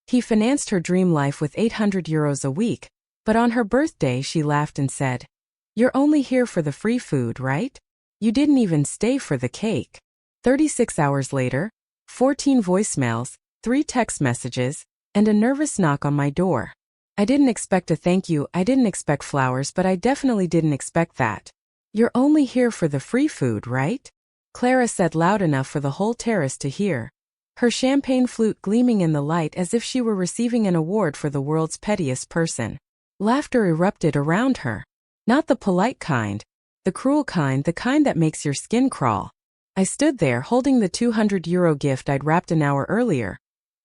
He financed her dream life with €800 a week, but on her birthday she laughed and said, "You're only here for the free food, right? You didn't even stay for the cake." 36 hours later, 14 voicemails, 3 text messages, and a nervous knock on my door. I didn't expect a thank you, I didn't expect flowers, but I definitely didn't expect that. "You're only here for the free food, right?" Clara said loud enough for the whole terrace to hear, her champagne flute gleaming in the light as if she were receiving an award for the world's pettiest person. Laughter erupted around her. Not the polite kind, the cruel kind, the kind that makes your skin crawl. I stood there holding the €200 gift I'd wrapped an hour earlier,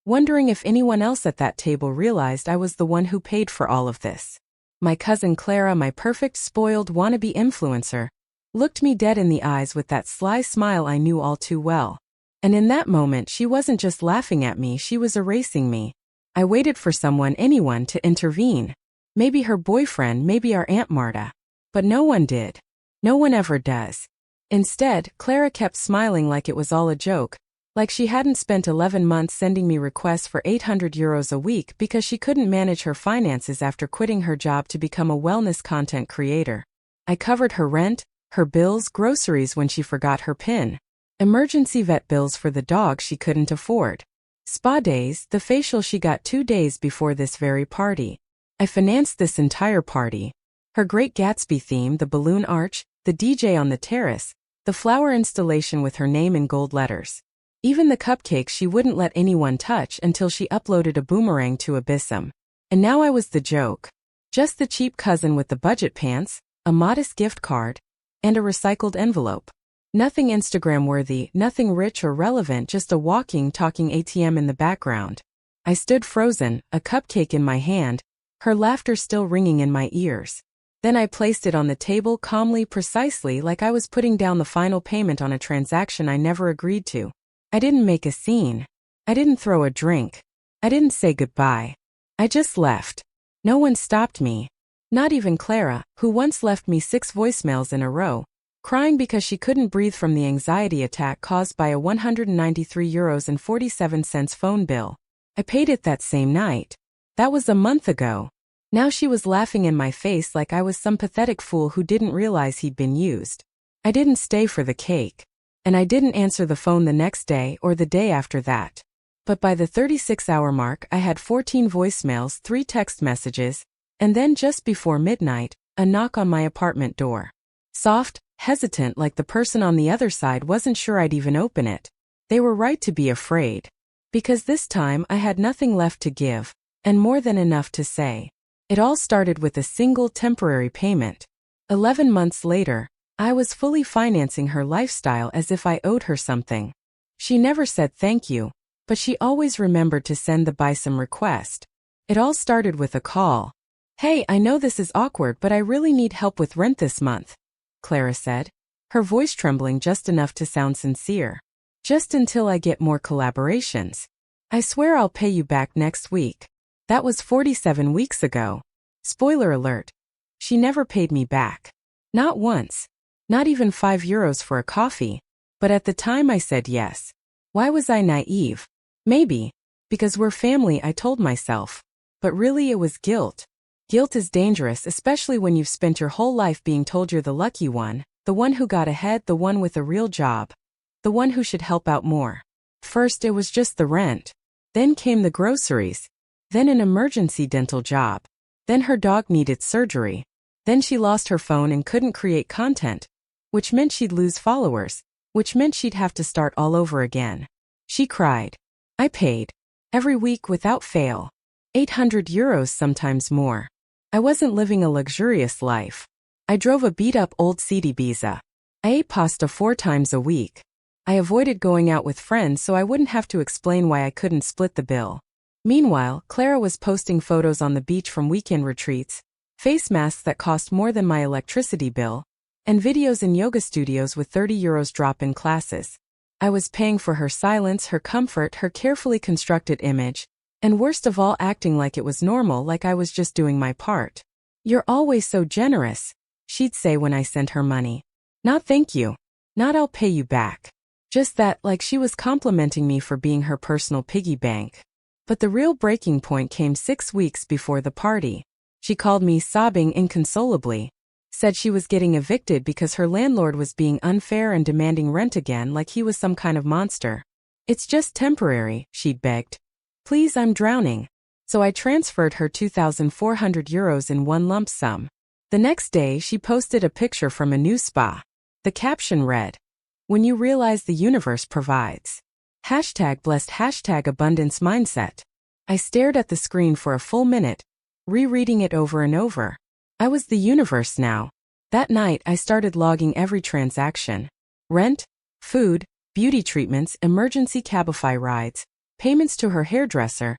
wondering if anyone else at that table realized I was the one who paid for all of this. My cousin Clara, my perfect spoiled wannabe influencer, looked me dead in the eyes with that sly smile I knew all too well. And in that moment she wasn't just laughing at me, she was erasing me. I waited for someone, anyone, to intervene. Maybe her boyfriend, maybe our Aunt Marta. But no one did. No one ever does. Instead, Clara kept smiling like it was all a joke, like she hadn't spent 11 months sending me requests for €800 a week because she couldn't manage her finances after quitting her job to become a wellness content creator. I covered her rent, her bills, groceries when she forgot her PIN, emergency vet bills for the dog she couldn't afford, spa days, the facial she got 2 days before this very party. I financed this entire party. Her Great Gatsby theme, the balloon arch, the DJ on the terrace, the flower installation with her name in gold letters. Even the cupcakes she wouldn't let anyone touch until she uploaded a boomerang to Abyssum. And now I was the joke. Just the cheap cousin with the budget pants, a modest gift card, and a recycled envelope. Nothing Instagram-worthy, nothing rich or relevant, just a walking, talking ATM in the background. I stood frozen, a cupcake in my hand, her laughter still ringing in my ears. Then I placed it on the table calmly, precisely like I was putting down the final payment on a transaction I never agreed to. I didn't make a scene. I didn't throw a drink. I didn't say goodbye. I just left. No one stopped me. Not even Clara, who once left me 6 voicemails in a row, crying because she couldn't breathe from the anxiety attack caused by a €193.47 phone bill. I paid it that same night. That was a month ago. Now she was laughing in my face like I was some pathetic fool who didn't realize he'd been used. I didn't stay for the cake. And I didn't answer the phone the next day or the day after that. But by the 36-hour mark I had 14 voicemails, 3 text messages, and then just before midnight, a knock on my apartment door. Soft, hesitant, like the person on the other side wasn't sure I'd even open it. They were right to be afraid. Because this time I had nothing left to give, and more than enough to say. It all started with a single temporary payment. 11 months later, I was fully financing her lifestyle as if I owed her something. She never said thank you, but she always remembered to send the buy some request. It all started with a call. "Hey, I know this is awkward, but I really need help with rent this month," Clara said, her voice trembling just enough to sound sincere. "Just until I get more collaborations. I swear I'll pay you back next week." That was 47 weeks ago. Spoiler alert. She never paid me back. Not once. Not even €5 for a coffee. But at the time I said yes. Why was I naive? Maybe. Because we're family, I told myself. But really it was guilt. Guilt is dangerous, especially when you've spent your whole life being told you're the lucky one, the one who got ahead, the one with a real job, the one who should help out more. First it was just the rent. Then came the groceries. Then an emergency dental job. Then her dog needed surgery. Then she lost her phone and couldn't create content, which meant she'd lose followers, which meant she'd have to start all over again. She cried. I paid. Every week without fail. €800, sometimes more. I wasn't living a luxurious life. I drove a beat-up old Ibiza. I ate pasta 4 times a week. I avoided going out with friends so I wouldn't have to explain why I couldn't split the bill. Meanwhile, Clara was posting photos on the beach from weekend retreats, face masks that cost more than my electricity bill, and videos in yoga studios with €30 drop-in classes. I was paying for her silence, her comfort, her carefully constructed image, and worst of all, acting like it was normal, like I was just doing my part. "You're always so generous," she'd say when I sent her money. Not thank you. Not I'll pay you back. Just that, like she was complimenting me for being her personal piggy bank. But the real breaking point came 6 weeks before the party. She called me sobbing inconsolably. Said she was getting evicted because her landlord was being unfair and demanding rent again like he was some kind of monster. It's just temporary, she'd begged. Please, I'm drowning. So I transferred her 2,400 euros in one lump sum. The next day she posted a picture from a new spa. The caption read, "When you realize the universe provides. #blessed #abundance mindset." I stared at the screen for a full minute, rereading it over and over. I was the universe now. That night I started logging every transaction. Rent, food, beauty treatments, emergency Cabify rides, payments to her hairdresser,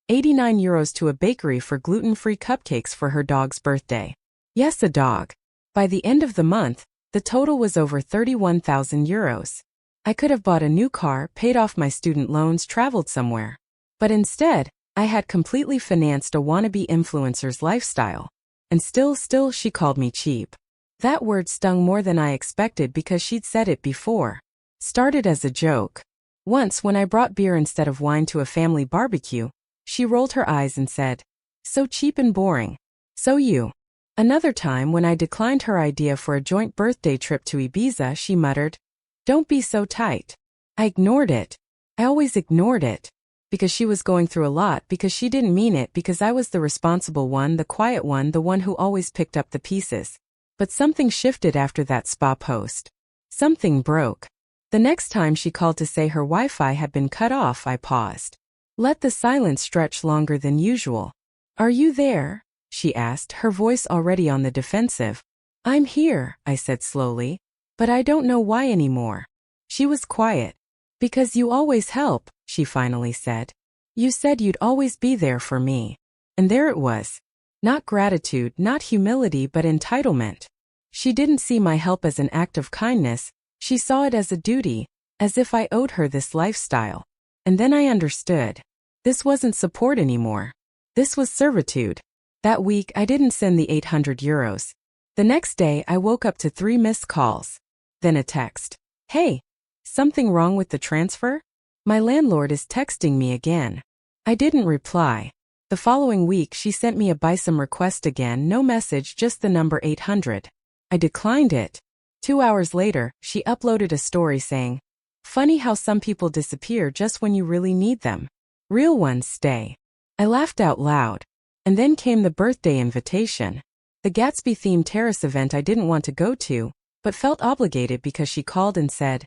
89 euros to a bakery for gluten-free cupcakes for her dog's birthday. Yes, a dog. By the end of the month, the total was over 31,000 euros. I could have bought a new car, paid off my student loans, traveled somewhere. But instead, I had completely financed a wannabe influencer's lifestyle. And still she called me cheap. That word stung more than I expected because she'd said it before. Started as a joke. Once when I brought beer instead of wine to a family barbecue, she rolled her eyes and said, "So cheap and boring. So you." Another time when I declined her idea for a joint birthday trip to Ibiza, she muttered, "Don't be so tight." I ignored it. I always ignored it. Because she was going through a lot, because she didn't mean it, because I was the responsible one, the quiet one, the one who always picked up the pieces. But something shifted after that spa post. Something broke. The next time she called to say her Wi-Fi had been cut off, I paused. Let the silence stretch longer than usual. "Are you there?" she asked, her voice already on the defensive. "I'm here," I said slowly. "But I don't know why anymore." She was quiet. "Because you always help," she finally said. "You said you'd always be there for me." And there it was. Not gratitude, not humility, but entitlement. She didn't see my help as an act of kindness, she saw it as a duty, as if I owed her this lifestyle. And then I understood. This wasn't support anymore. This was servitude. That week I didn't send the 800 euros. The next day I woke up to 3 missed calls. Then a text. "Hey, something wrong with the transfer? My landlord is texting me again." I didn't reply. The following week she sent me a BISUM request again, no message, just the number 800. I declined it. 2 hours later, she uploaded a story saying, "Funny how some people disappear just when you really need them. Real ones stay." I laughed out loud. And then came the birthday invitation. The Gatsby-themed terrace event I didn't want to go to, but felt obligated because she called and said,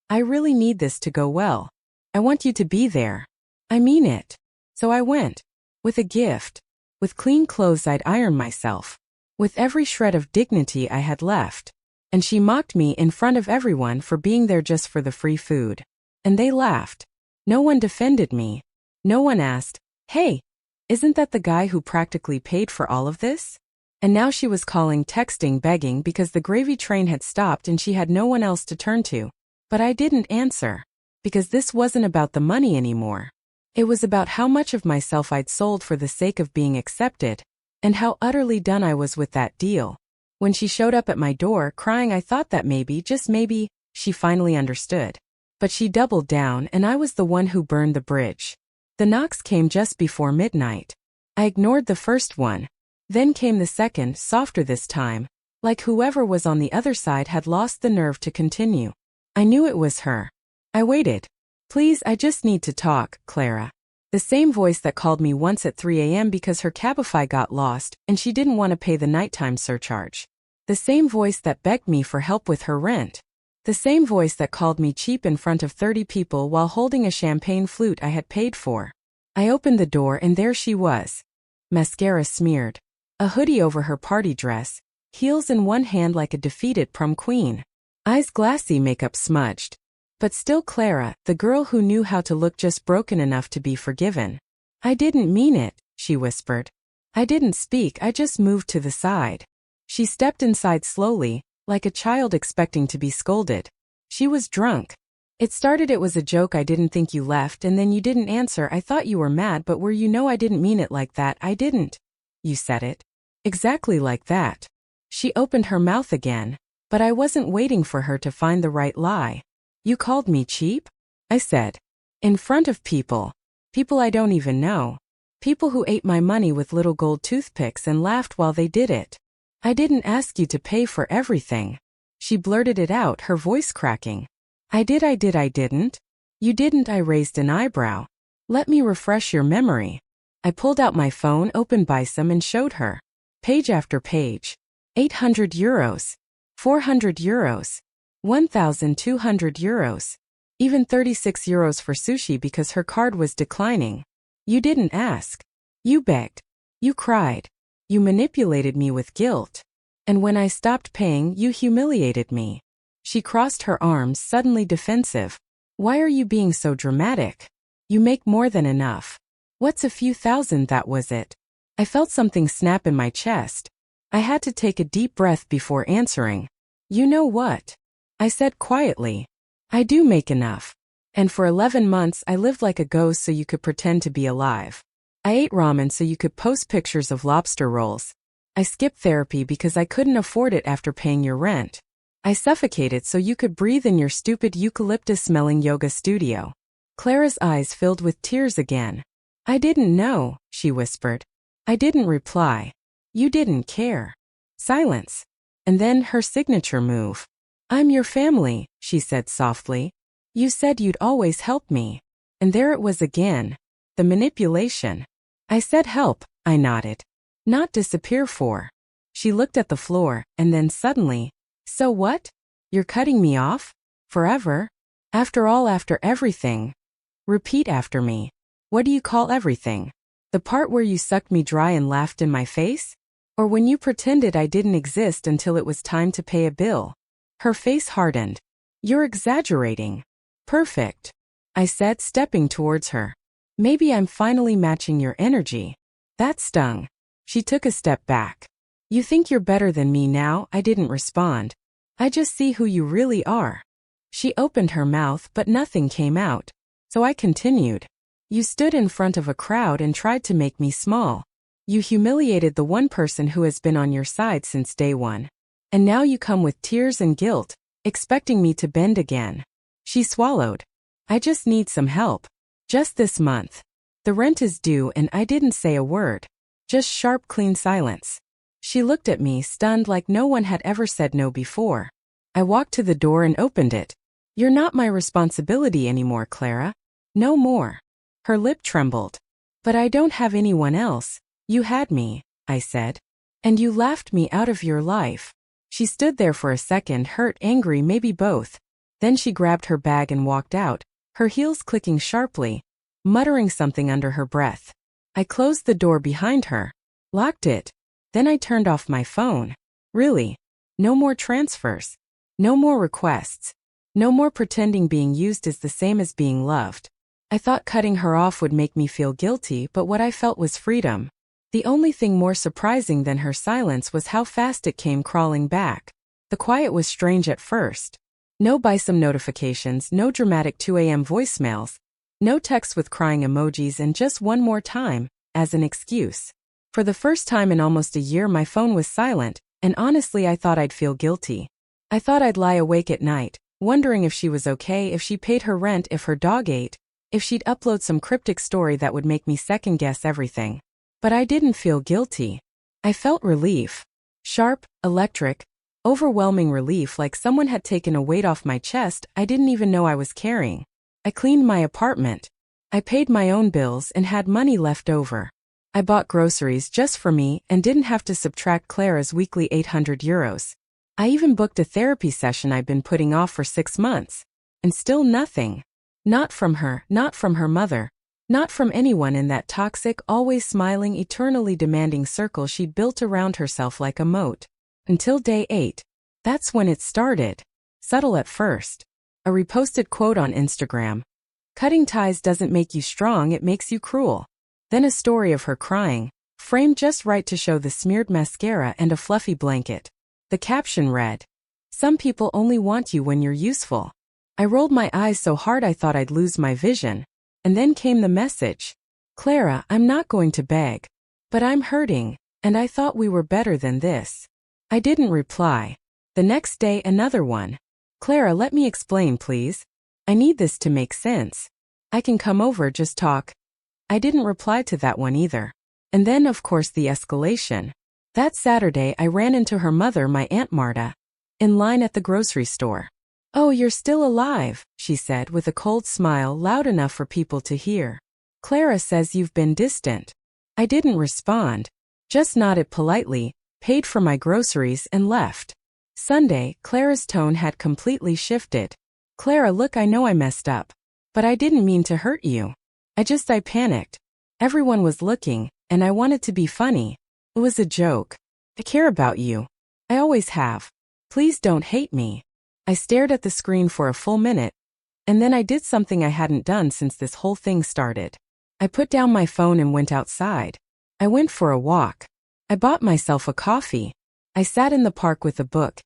"I really need this to go well. I want you to be there." I mean it. So I went. With a gift. With clean clothes I'd ironed myself. With every shred of dignity I had left. And she mocked me in front of everyone for being there just for the free food. And they laughed. No one defended me. No one asked, "Hey, isn't that the guy who practically paid for all of this?" And now she was calling, texting, begging because the gravy train had stopped and she had no one else to turn to. But I didn't answer. Because this wasn't about the money anymore. It was about how much of myself I'd sold for the sake of being accepted, and how utterly done I was with that deal. When she showed up at my door crying, I thought that maybe, just maybe, she finally understood. But she doubled down and I was the one who burned the bridge. The knocks came just before midnight. I ignored the first one. Then came the second, softer this time, like whoever was on the other side had lost the nerve to continue. I knew it was her. I waited. "Please, I just need to talk, Clara." The same voice that called me once at 3 a.m. because her Cabify got lost and she didn't want to pay the nighttime surcharge. The same voice that begged me for help with her rent. The same voice that called me cheap in front of 30 people while holding a champagne flute I had paid for. I opened the door and there she was. Mascara smeared. A hoodie over her party dress. Heels in one hand like a defeated prom queen. Eyes glassy, makeup smudged. But still Clara, the girl who knew how to look just broken enough to be forgiven. "I didn't mean it," she whispered. I didn't speak, I just moved to the side. She stepped inside slowly, like a child expecting to be scolded. She was drunk. It was a joke, "I didn't think you left," and then you didn't answer. "I thought you were mad, but were you? No, I didn't mean it like that, I didn't." You said it. Exactly like that. She opened her mouth again, but I wasn't waiting for her to find the right lie. "You called me cheap?" I said. "In front of people." People I don't even know. People who ate my money with little gold toothpicks and laughed while they did it. I didn't ask you to pay for everything. She blurted it out, her voice cracking. I didn't. You didn't, I raised an eyebrow. Let me refresh your memory. I pulled out my phone, opened Bysum and showed her. Page after page. 800 euros. 400 euros. 1,200 euros. Even 36 euros for sushi because her card was declining. You didn't ask. You begged. You cried. You manipulated me with guilt. And when I stopped paying, you humiliated me. She crossed her arms, suddenly defensive. Why are you being so dramatic? You make more than enough. What's a few thousand, that was it? I felt something snap in my chest. I had to take a deep breath before answering. You know what? I said quietly. I do make enough. And for 11 months I lived like a ghost so you could pretend to be alive. I ate ramen so you could post pictures of lobster rolls. I skipped therapy because I couldn't afford it after paying your rent. I suffocated so you could breathe in your stupid eucalyptus-smelling yoga studio. Clara's eyes filled with tears again. I didn't know, she whispered. I didn't reply. You didn't care. Silence. And then her signature move. I'm your family, she said softly. You said you'd always help me. And there it was again. The manipulation. I said help, I nodded. Not disappear for. She looked at the floor, and then suddenly, so what? You're cutting me off? Forever? After all, after everything? Repeat after me. What do you call everything? The part where you sucked me dry and laughed in my face? Or when you pretended I didn't exist until it was time to pay a bill? Her face hardened. You're exaggerating. Perfect, I said, stepping towards her. Maybe I'm finally matching your energy. That stung. She took a step back. You think you're better than me now? I didn't respond. I just see who you really are. She opened her mouth, but nothing came out. So I continued. You stood in front of a crowd and tried to make me small. You humiliated the one person who has been on your side since day one. And now you come with tears and guilt, expecting me to bend again. She swallowed. I just need some help. Just this month. The rent is due and I didn't say a word. Just sharp, clean silence. She looked at me, stunned, like no one had ever said no before. I walked to the door and opened it. You're not my responsibility anymore, Clara. No more. Her lip trembled. But I don't have anyone else. You had me, I said. And you laughed me out of your life. She stood there for a second, hurt, angry, maybe both. Then she grabbed her bag and walked out, her heels clicking sharply, muttering something under her breath. I closed the door behind her, locked it. Then I turned off my phone. Really? No more transfers. No more requests. No more pretending being used is the same as being loved. I thought cutting her off would make me feel guilty, but what I felt was freedom. The only thing more surprising than her silence was how fast it came crawling back. The quiet was strange at first. No Bysum notifications, no dramatic 2 a.m. voicemails, no text with crying emojis, and just one more time, as an excuse. For the first time in almost a year, my phone was silent, and honestly I thought I'd feel guilty. I thought I'd lie awake at night, wondering if she was okay, if she paid her rent, if her dog ate, if she'd upload some cryptic story that would make me second-guess everything. But I didn't feel guilty. I felt relief. Sharp, electric, overwhelming relief, like someone had taken a weight off my chest I didn't even know I was carrying. I cleaned my apartment. I paid my own bills and had money left over. I bought groceries just for me and didn't have to subtract Clara's weekly 800 euros. I even booked a therapy session I'd been putting off for 6 months. And still nothing. Not from her, not from her mother. Not from anyone in that toxic, always smiling, eternally demanding circle she'd built around herself like a moat. Until day 8. That's when it started. Subtle at first. A reposted quote on Instagram. Cutting ties doesn't make you strong, it makes you cruel. Then a story of her crying, framed just right to show the smeared mascara and a fluffy blanket. The caption read, "Some people only want you when you're useful." I rolled my eyes so hard I thought I'd lose my vision. And then came the message. Clara, I'm not going to beg. But I'm hurting, and I thought we were better than this. I didn't reply. The next day, another one. Clara, let me explain, please. I need this to make sense. I can come over, just talk. I didn't reply to that one either. And then, of course, the escalation. That Saturday, I ran into her mother, my Aunt Marta, in line at the grocery store. "Oh, you're still alive," she said with a cold smile loud enough for people to hear. "Clara says you've been distant." I didn't respond, just nodded politely, paid for my groceries and left. Sunday, Clara's tone had completely shifted. "Clara, look, I know I messed up. But I didn't mean to hurt you. I panicked. Everyone was looking, and I wanted to be funny. It was a joke. I care about you. I always have. Please don't hate me." I stared at the screen for a full minute, and then I did something I hadn't done since this whole thing started. I put down my phone and went outside. I went for a walk. I bought myself a coffee. I sat in the park with a book,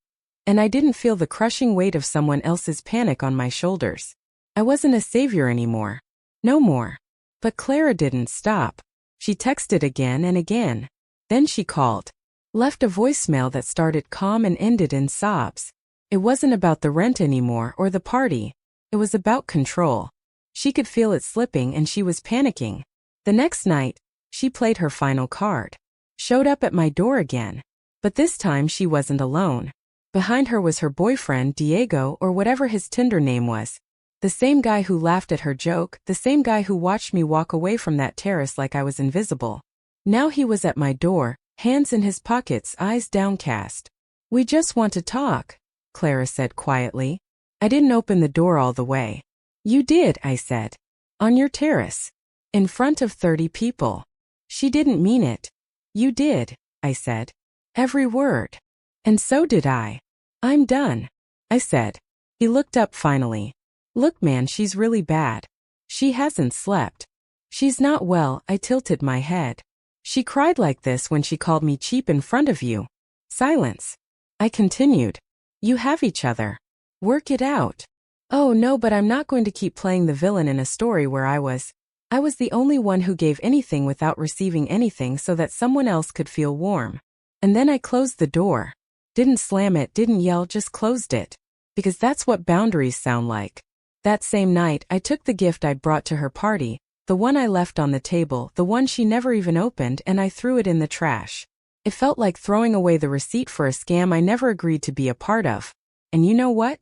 and I didn't feel the crushing weight of someone else's panic on my shoulders. I wasn't a savior anymore. No more. But Clara didn't stop. She texted again and again. Then she called. Left a voicemail that started calm and ended in sobs. It wasn't about the rent anymore or the party. It was about control. She could feel it slipping and she was panicking. The next night, she played her final card. Showed up at my door again. But this time she wasn't alone. Behind her was her boyfriend, Diego, or whatever his Tinder name was. The same guy who laughed at her joke, the same guy who watched me walk away from that terrace like I was invisible. Now he was at my door, hands in his pockets, eyes downcast. "We just want to talk," Clara said quietly. I didn't open the door all the way. "You did," I said. "On your terrace. In front of 30 people. She didn't mean it. "You did," I said. "Every word." "And so did I." "I'm done," I said. He looked up finally. "Look, man, she's really bad. She hasn't slept. She's not well." I tilted my head. "She cried like this when she called me cheap in front of you." Silence. I continued. "You have each other. Work it out." "Oh no, but I'm not going to keep playing the villain in a story where I was the only one who gave anything without receiving anything so that someone else could feel warm." And then I closed the door. Didn't slam it, didn't yell, just closed it. Because that's what boundaries sound like. That same night, I took the gift I'd brought to her party, the one I left on the table, the one she never even opened, and I threw it in the trash. It felt like throwing away the receipt for a scam I never agreed to be a part of. And you know what?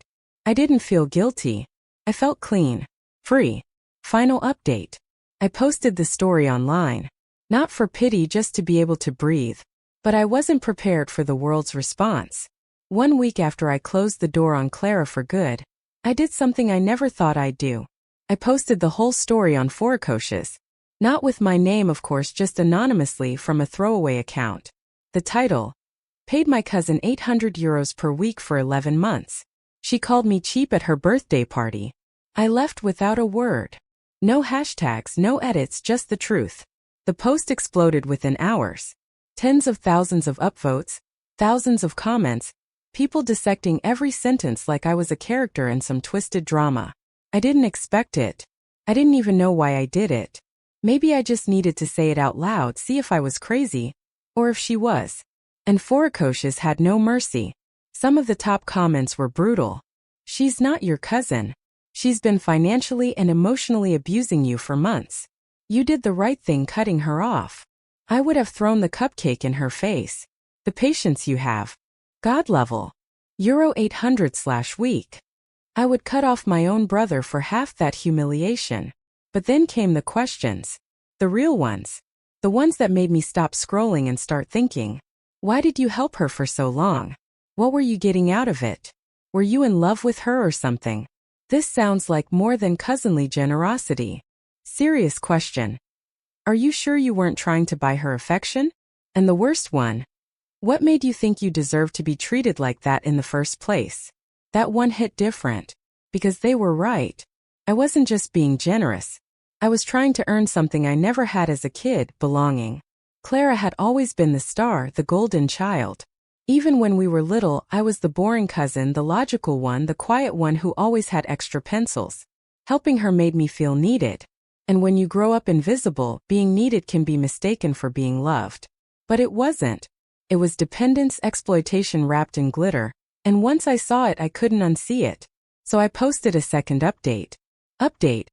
I didn't feel guilty. I felt clean. Free. Final update. I posted the story online. Not for pity, just to be able to breathe. But I wasn't prepared for the world's response. 1 week after I closed the door on Clara for good, I did something I never thought I'd do. I posted the whole story on Forecocious. Not with my name, of course, just anonymously from a throwaway account. The title: Paid my cousin €800 per week for 11 months. She called me cheap at her birthday party. I left without a word. No hashtags, no edits, just the truth. The post exploded within hours. Tens of thousands of upvotes, thousands of comments, people dissecting every sentence like I was a character in some twisted drama. I didn't expect it. I didn't even know why I did it. Maybe I just needed to say it out loud, see if I was crazy, or if she was. And Forecocious had no mercy. Some of the top comments were brutal. "She's not your cousin. She's been financially and emotionally abusing you for months. You did the right thing cutting her off. I would have thrown the cupcake in her face. The patience you have. God level. €800/week. I would cut off my own brother for half that humiliation." But then came the questions. The real ones. The ones that made me stop scrolling and start thinking. Why did you help her for so long? What were you getting out of it? Were you in love with her or something? This sounds like more than cousinly generosity. Serious question. Are you sure you weren't trying to buy her affection? And the worst one. What made you think you deserved to be treated like that in the first place? That one hit different. Because they were right. I wasn't just being generous. I was trying to earn something I never had as a kid: belonging. Clara had always been the star, the golden child. Even when we were little, I was the boring cousin, the logical one, the quiet one who always had extra pencils. Helping her made me feel needed. And when you grow up invisible, being needed can be mistaken for being loved. But it wasn't. It was dependence, exploitation wrapped in glitter. And once I saw it, I couldn't unsee it. So I posted a second update. Update.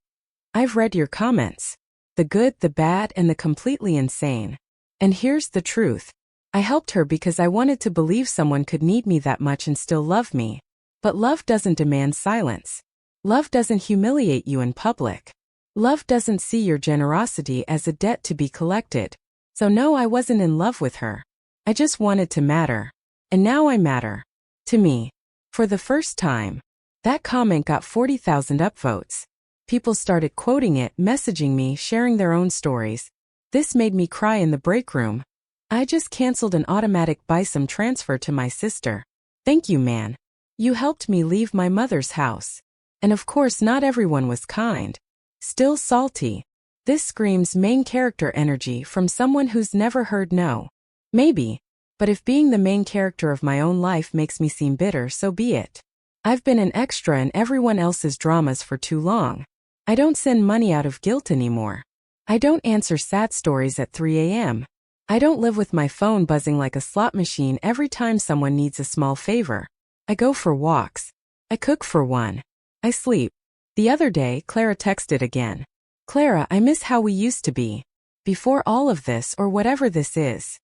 I've read your comments. The good, the bad, and the completely insane. And here's the truth. I helped her because I wanted to believe someone could need me that much and still love me. But love doesn't demand silence. Love doesn't humiliate you in public. Love doesn't see your generosity as a debt to be collected. So no, I wasn't in love with her. I just wanted to matter. And now I matter. To me. For the first time. That comment got 40,000 upvotes. People started quoting it, messaging me, sharing their own stories. This made me cry in the break room. I just canceled an automatic BISAM transfer to my sister. Thank you, man. You helped me leave my mother's house. And of course not everyone was kind. Still salty. This screams main character energy from someone who's never heard no. Maybe. But if being the main character of my own life makes me seem bitter, so be it. I've been an extra in everyone else's dramas for too long. I don't send money out of guilt anymore. I don't answer sad stories at 3 a.m. I don't live with my phone buzzing like a slot machine every time someone needs a small favor. I go for walks. I cook for one. I sleep. The other day, Clara texted again. Clara, I miss how we used to be. Before all of this or whatever this is.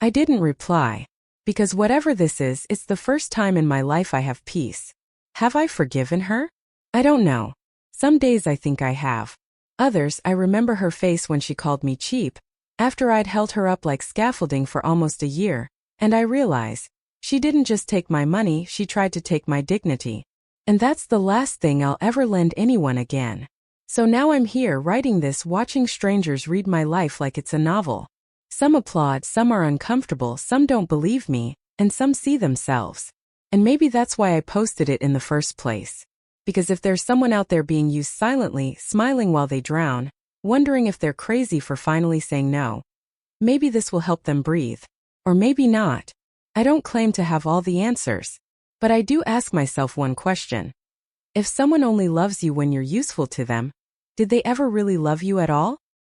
I didn't reply. Because whatever this is, it's the first time in my life I have peace. Have I forgiven her? I don't know. Some days I think I have. Others, I remember her face when she called me cheap, after I'd held her up like scaffolding for almost a year, and I realize, she didn't just take my money, she tried to take my dignity. And that's the last thing I'll ever lend anyone again. So now I'm here writing this, watching strangers read my life like it's a novel. Some applaud, some are uncomfortable, some don't believe me, and some see themselves. And maybe that's why I posted it in the first place. Because if there's someone out there being used silently, smiling while they drown, wondering if they're crazy for finally saying no, maybe this will help them breathe. Or maybe not. I don't claim to have all the answers. But I do ask myself one question. If someone only loves you when you're useful to them, did they ever really love you at all?